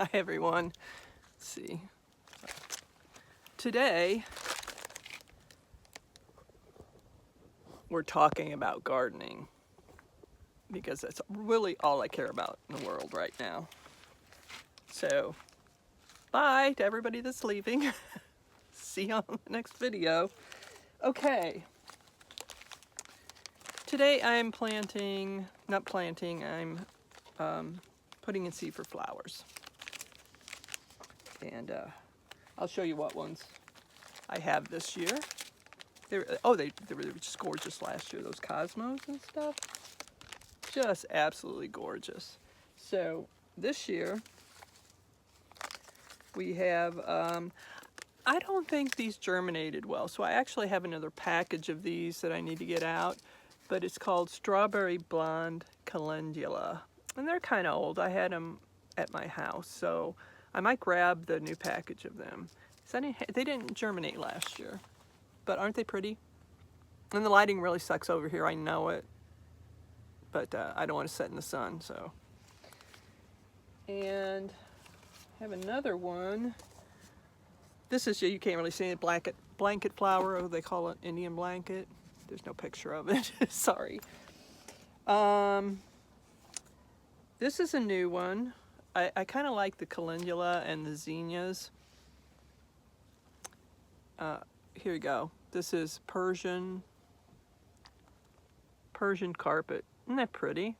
Hi everyone. Let's see. Today we're talking about gardening because that's really all I care about in the world right now. So, bye to everybody that's leaving. See you on the next video. Okay. Today I'm I'm putting in seed for flowers. And I'll show you what ones I have this year. They were just gorgeous last year, those cosmos and stuff. Just absolutely gorgeous. So this year we have, I don't think these germinated well, so I actually have another package of these that I need to get out, but it's called Strawberry Blonde Calendula. And they're kind of old. I had them at my house, so I might grab the new package of them. They didn't germinate last year, but aren't they pretty? And the lighting really sucks over here, I know it, but I don't want to sit in the sun, so. And I have another one. This is, you can't really see it, blanket flower, or they call it Indian blanket. There's no picture of it, sorry. This is a new one. I kind of like the calendula and the zinnias. Here you go. This is Persian carpet. Isn't that pretty?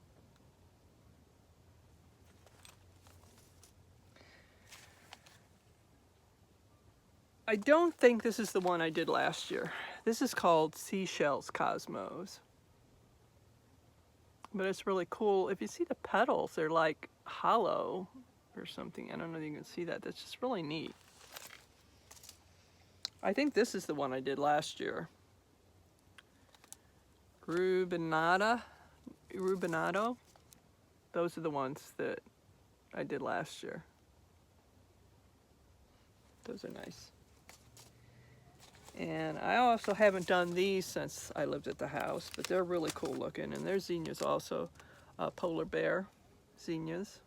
I don't think this is the one I did last year. This is called Seashells Cosmos. But it's really cool. If you see the petals, they're like hollow or something. I don't know if you can see that. That's just really neat. I think this is the one I did last year. Rubinado. Those are the ones that I did last year. Those are nice. And I also haven't done these since I lived at the house, but they're really cool looking. And there's zinnias also, polar bear zinnias.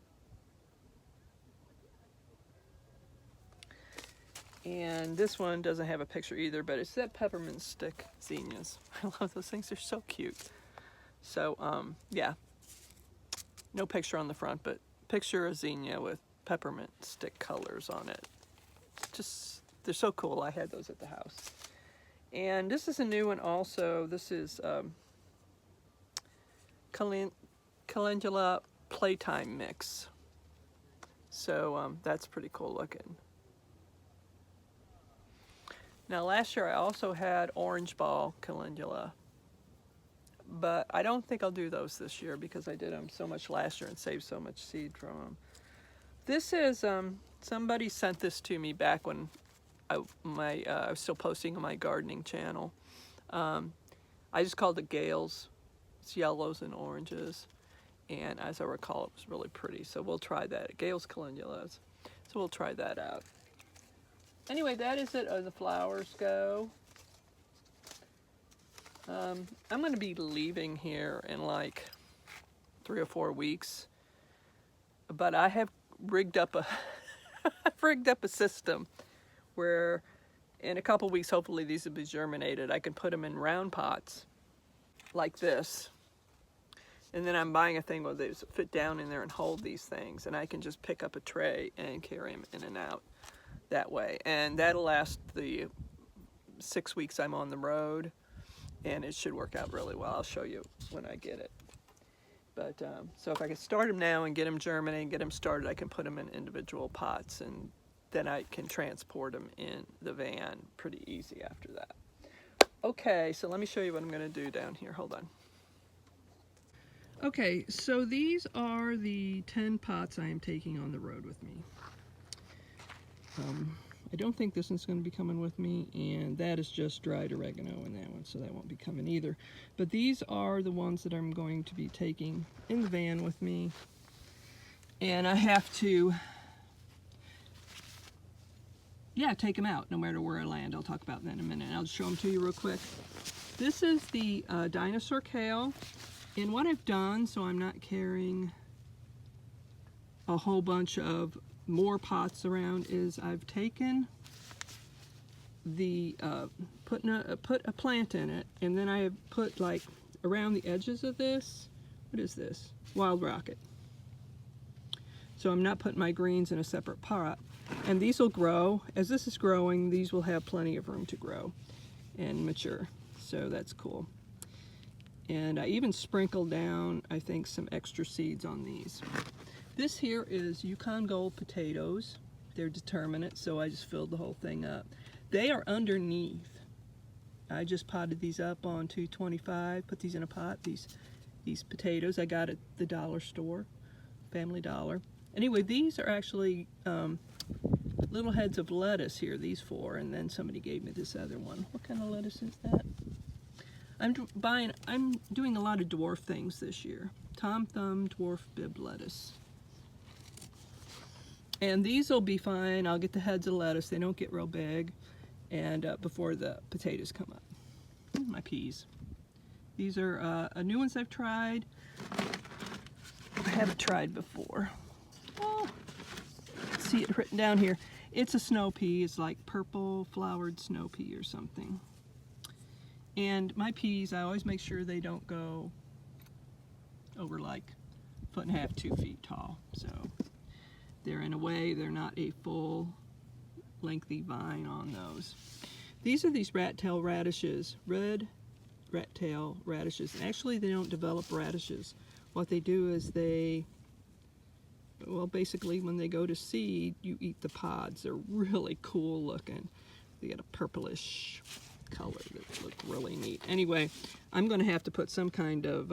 And this one doesn't have a picture either, but it's that peppermint stick zinnias. I love those things, they're so cute. So, yeah, no picture on the front, but picture a zinnia with peppermint stick colors on it. Just, they're so cool. I had those at the house. And this is a new one also. This is Calendula Playtime Mix. So that's pretty cool looking. Now last year I also had orange ball calendula, but I don't think I'll do those this year because I did them so much last year and saved so much seed from them. This is, somebody sent this to me back when I was still posting on my gardening channel. I just called it Gales. It's yellows and oranges, and as I recall, it was really pretty. So we'll try that. Gales calendulas. So we'll try that out. Anyway, that is it as the flowers go. I'm going to be leaving here in like 3 or 4 weeks, but I have rigged up a system where in a couple weeks, hopefully these will be germinated. I can put them in round pots like this. And then I'm buying a thing where they fit down in there and hold these things. And I can just pick up a tray and carry them in and out that way. And that'll last the 6 weeks I'm on the road. And it should work out really well. I'll show you when I get it. But so if I can start them now and get them germinating, get them started, I can put them in individual pots, and then I can transport them in the van pretty easy after that. Okay, so let me show you what I'm going to do down here. Hold on. Okay, so these are the 10 pots I am taking on the road with me. I don't think this one's going to be coming with me, and that is just dried oregano in that one, so that won't be coming either. But these are the ones that I'm going to be taking in the van with me, and I have to, take them out no matter where I land. I'll talk about that in a minute. I'll just show them to you real quick. This is the dinosaur kale, and what I've done, so I'm not carrying a whole bunch of more pots around is I've taken the put a plant in it, and then I have put like around the edges of this. What is this? Wild rocket. So I'm not putting my greens in a separate pot, and these will grow. As this is growing, these will have plenty of room to grow and mature, so that's cool. And I even sprinkled down, I think, some extra seeds on these. This here is Yukon Gold potatoes. They're determinate, so I just filled the whole thing up. They are underneath. I just potted these up on $2.25, put these in a pot. These potatoes I got at the dollar store, Family Dollar. Anyway, these are actually little heads of lettuce here, these four, and then somebody gave me this other one. What kind of lettuce is that? I'm doing a lot of dwarf things this year. Tom Thumb dwarf bib lettuce. And these will be fine. I'll get the heads of lettuce. They don't get real big, and before the potatoes come up. My peas. These are new ones I've tried. I haven't tried before. Oh, see it written down here. It's a snow pea. It's like purple flowered snow pea or something. And my peas, I always make sure they don't go over like 1.5 to 2 feet tall. So they're in a way, they're not a full lengthy vine on those. These are these rat tail radishes, red rat tail radishes. And actually they don't develop radishes. What they do is well, basically when they go to seed, you eat the pods. They're really cool looking. They get a purplish color that look really neat. Anyway, I'm going to have to put some kind of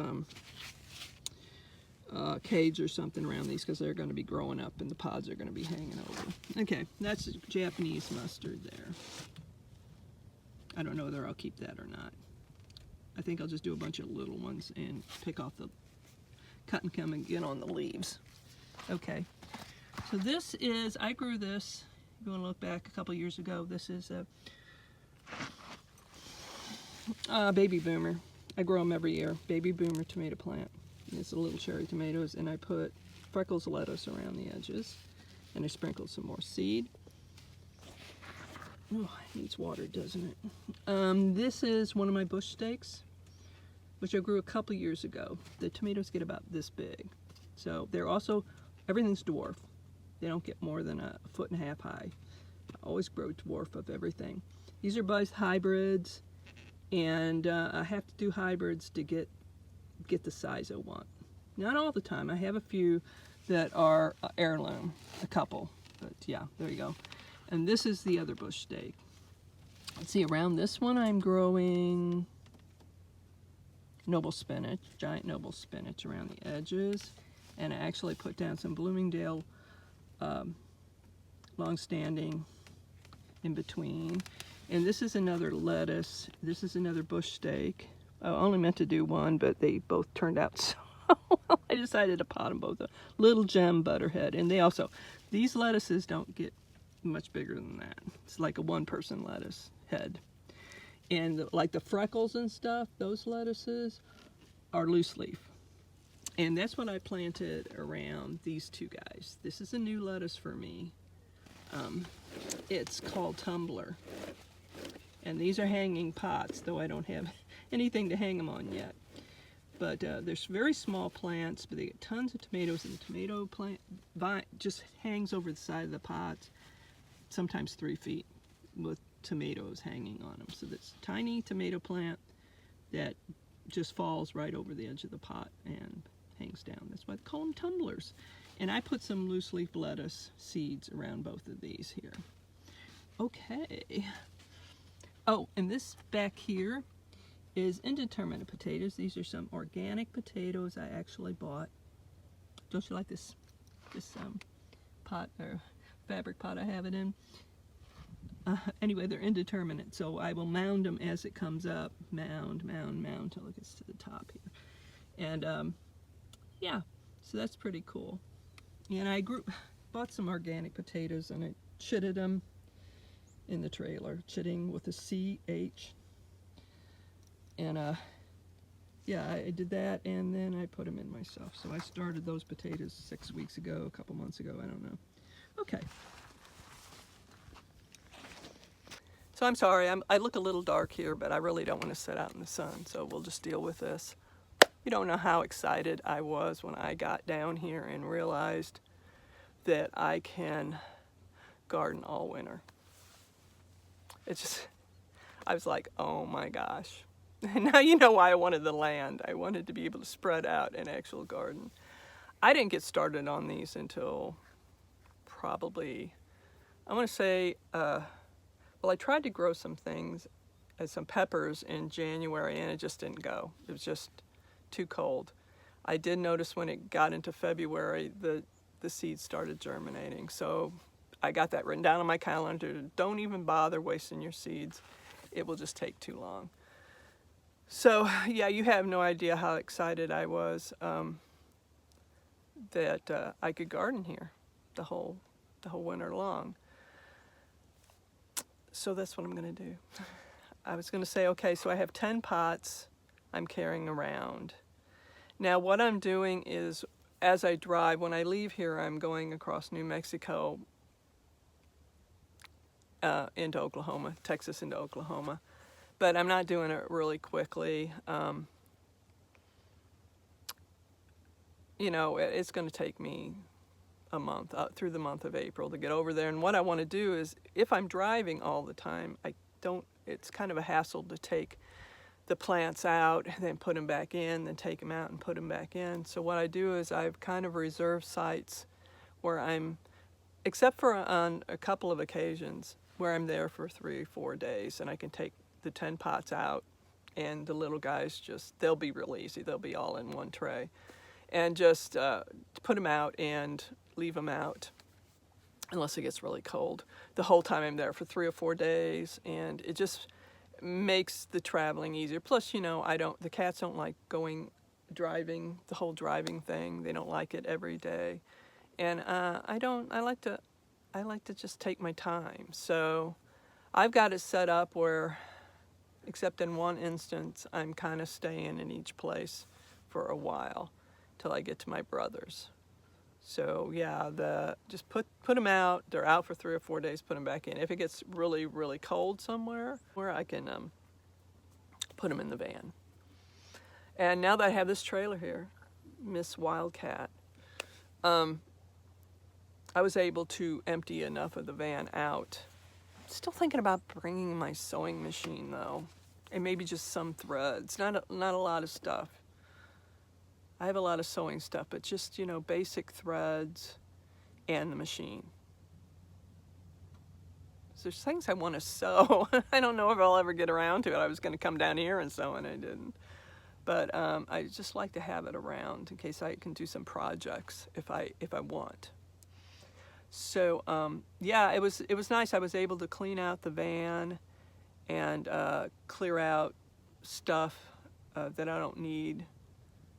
cage or something around these because they're going to be growing up and the pods are going to be hanging over. Okay, that's Japanese mustard there. I don't know whether I'll keep that or not. I think I'll just do a bunch of little ones and pick off the cut and come and get on the leaves. Okay, so this is, I grew this, if you want to look back a couple years ago, this is a baby boomer. I grow them every year. Baby boomer tomato plant. And it's a little cherry tomatoes, and I put freckles lettuce around the edges, and I sprinkled some more seed. Oh, it needs water, doesn't it? This is one of my bush steaks, which I grew a couple years ago. The tomatoes get about this big. So they're also, everything's dwarf. They don't get more than 1.5 feet high. I always grow dwarf of everything. These are both hybrids, and I have to do hybrids to get the size I want. Not all the time. I have a few that are heirloom, a couple, but yeah, there you go. And this is the other bush steak. Let's see, around this one I'm growing noble spinach, giant noble spinach around the edges, and I actually put down some Bloomingdale long-standing in between. And this is another lettuce. This is another bush steak. I only meant to do one, but they both turned out so well. I decided to pot them both. Little Gem Butterhead. And they also, these lettuces don't get much bigger than that. It's like a one-person lettuce head. And like the freckles and stuff, those lettuces are loose leaf. And that's what I planted around these two guys. This is a new lettuce for me. It's called Tumbler. And these are hanging pots, though I don't have anything to hang them on yet. But there's very small plants, but they get tons of tomatoes, and the tomato plant vine just hangs over the side of the pots, sometimes 3 feet, with tomatoes hanging on them. So this tiny tomato plant that just falls right over the edge of the pot and hangs down. That's why they call them tumblers. And I put some loose leaf lettuce seeds around both of these here. Okay. Oh, and this back here is indeterminate potatoes. These are some organic potatoes I actually bought. Don't you like this pot or fabric pot I have it in? Anyway, they're indeterminate, so I will mound them as it comes up. Mound, mound, mound till it gets to the top here. And yeah, so that's pretty cool. And I bought some organic potatoes and I chitted them in the trailer, chitting with a CH. And yeah, I did that, and then I put them in myself. So I started those potatoes 6 weeks ago, a couple months ago, I don't know. Okay. So I'm sorry, I look a little dark here, but I really don't want to sit out in the sun, so we'll just deal with this. You don't know how excited I was when I got down here and realized that I can garden all winter. It's just, I was like, oh my gosh. Now you know why I wanted the land. I wanted to be able to spread out an actual garden. I didn't get started on these until probably, I want to say, well, I tried to grow some things, some peppers in January, and it just didn't go. It was just too cold. I did notice when it got into February, the seeds started germinating. So I got that written down on my calendar. Don't even bother wasting your seeds. It will just take too long. So yeah, you have no idea how excited I was that I could garden here the whole winter long. So that's what I'm gonna do. I was gonna say, okay, so I have 10 pots I'm carrying around. Now what I'm doing is, as I drive, when I leave here, I'm going across New Mexico into Oklahoma, Texas into Oklahoma. But I'm not doing it really quickly. You know, it's going to take me a month, through the month of April, to get over there. And what I want to do is, if I'm driving all the time, it's kind of a hassle to take the plants out and then put them back in, then take them out and put them back in. So what I do is I've kind of reserved sites where I'm, except for on a couple of occasions, where I'm there for 3 or 4 days, and I can take the 10 pots out, and the little guys they'll be real easy. They'll be all in one tray. And just put them out and leave them out unless it gets really cold. The whole time I'm there for 3 or 4 days, and it just makes the traveling easier. Plus, you know, the cats don't like driving, the whole driving thing. They don't like it every day. And I like to just take my time. So I've got it set up where, except in one instance, I'm kind of staying in each place for a while till I get to my brother's. So yeah, just put them out. They're out for 3 or 4 days. Put them back in. If it gets really, really cold somewhere, where I can put them in the van. And now that I have this trailer here, Miss Wildcat, I was able to empty enough of the van out. Still thinking about bringing my sewing machine though, and maybe just some threads. Not a lot of stuff. I have a lot of sewing stuff, but just, you know, basic threads and the machine. So there's things I want to sew. I don't know if I'll ever get around to it. I was going to come down here and sew, and I didn't. But I just like to have it around in case I can do some projects if I want. So yeah, it was nice. I was able to clean out the van and clear out stuff that I don't need.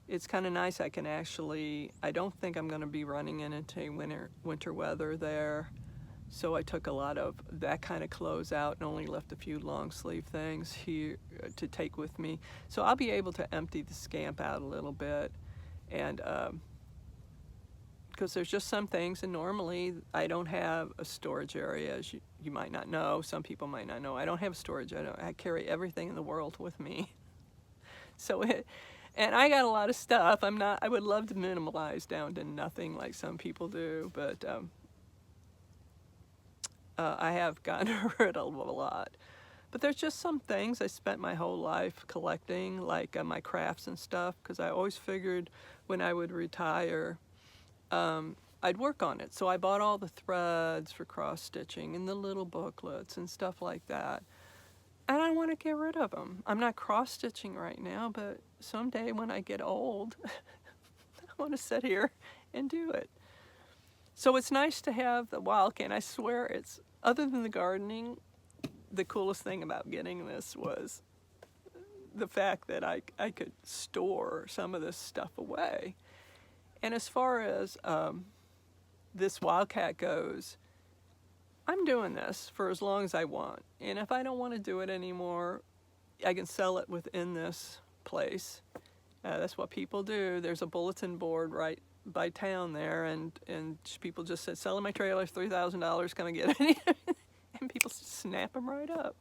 It's kind of nice. I can actually, I don't think I'm going to be running into winter weather there. So I took a lot of that kind of clothes out and only left a few long sleeve things here to take with me. So I'll be able to empty the Scamp out a little bit, and because there's just some things, and normally I don't have a storage area, as you might not know. Some people might not know. I don't have storage. I carry everything in the world with me. So and I got a lot of stuff. I would love to minimalize down to nothing like some people do, but I have gotten rid of a lot. But there's just some things I spent my whole life collecting, like my crafts and stuff, because I always figured when I would retire, I'd work on it. So I bought all the threads for cross-stitching and the little booklets and stuff like that. And I want to get rid of them. I'm not cross-stitching right now, but someday when I get old, I want to sit here and do it. So it's nice to have the Wildcat. And I swear it's, other than the gardening, the coolest thing about getting this was the fact that I could store some of this stuff away. And as far as this Wildcat goes, I'm doing this for as long as I want. And if I don't want to do it anymore, I can sell it within this place. That's what people do. There's a bulletin board right by town there, and people just said, selling my trailers, $3,000, come and get it. And people snap them right up.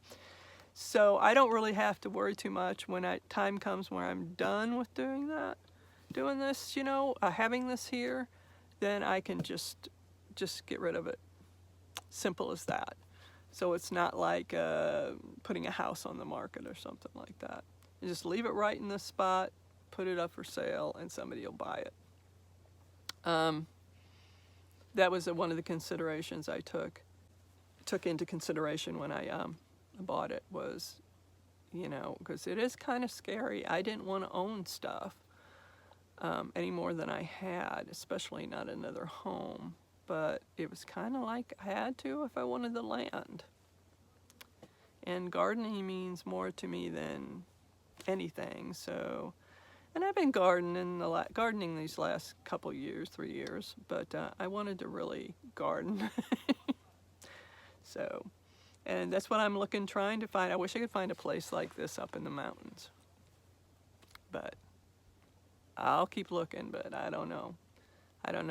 So I don't really have to worry too much when time comes where I'm done with doing this, you know, having this here, then I can just get rid of it. Simple as that. So it's not like putting a house on the market or something like that. You just leave it right in this spot, put it up for sale, and somebody will buy it. That was one of the considerations I took into consideration when I bought it, was, you know, because it is kind of scary. I didn't want to own stuff any more than I had, especially not another home. But it was kind of like I had to if I wanted the land. And gardening means more to me than anything. So, and I've been gardening these last couple years, 3 years, but I wanted to really garden. So, and that's what I'm trying to find. I wish I could find a place like this up in the mountains. But I'll keep looking, but I don't know.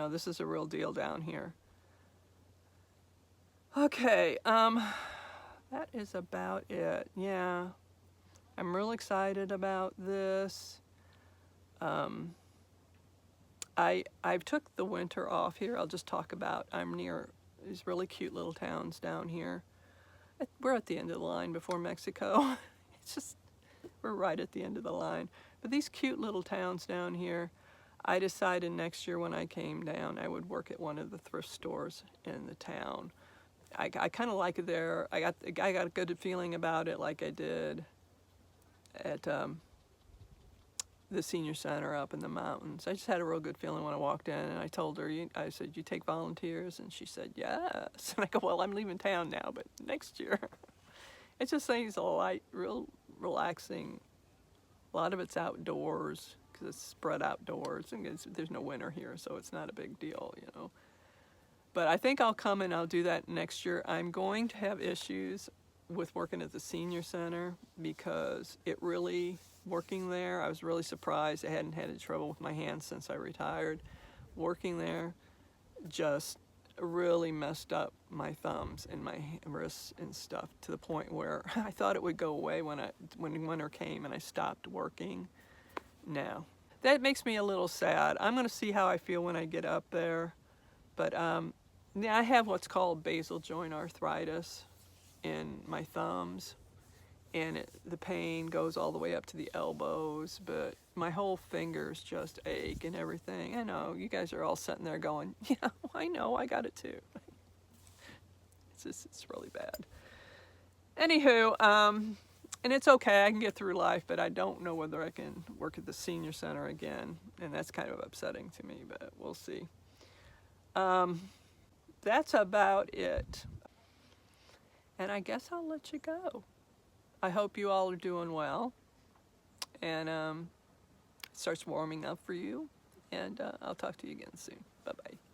This is a real deal down here. Okay, that is about it. Yeah, I'm real excited about this. I've took the winter off here. I'll just talk about, I'm near these really cute little towns down here. We're at the end of the line before Mexico. It's just, we're right at the end of the line. But these cute little towns down here, I decided next year when I came down, I would work at one of the thrift stores in the town. I kind of like it there. I got a good feeling about it, like I did at the senior center up in the mountains. I just had a real good feeling when I walked in, and I told her, I said, "You take volunteers?" And she said, "Yes." And I go, "Well, I'm leaving town now, but next year." It just seems real relaxing. A lot of it's outdoors, because it's spread outdoors, and there's no winter here, so it's not a big deal, you know. But I think I'll come and I'll do that next year. I'm going to have issues with working at the senior center, because working there, I was really surprised. I hadn't had any trouble with my hands since I retired. Working there just really messed up my thumbs and my wrists and stuff, to the point where I thought it would go away when winter came and I stopped working. Now, that makes me a little sad. I'm going to see how I feel when I get up there. But I have what's called basal joint arthritis in my thumbs, and the pain goes all the way up to the elbows, but my whole fingers just ache and everything. I know, you guys are all sitting there going, "Yeah, I know, I got it too." It's really bad. Anywho, and it's okay, I can get through life, but I don't know whether I can work at the senior center again, and that's kind of upsetting to me, but we'll see. That's about it. And I guess I'll let you go. I hope you all are doing well, and it starts warming up for you, and I'll talk to you again soon. Bye-bye.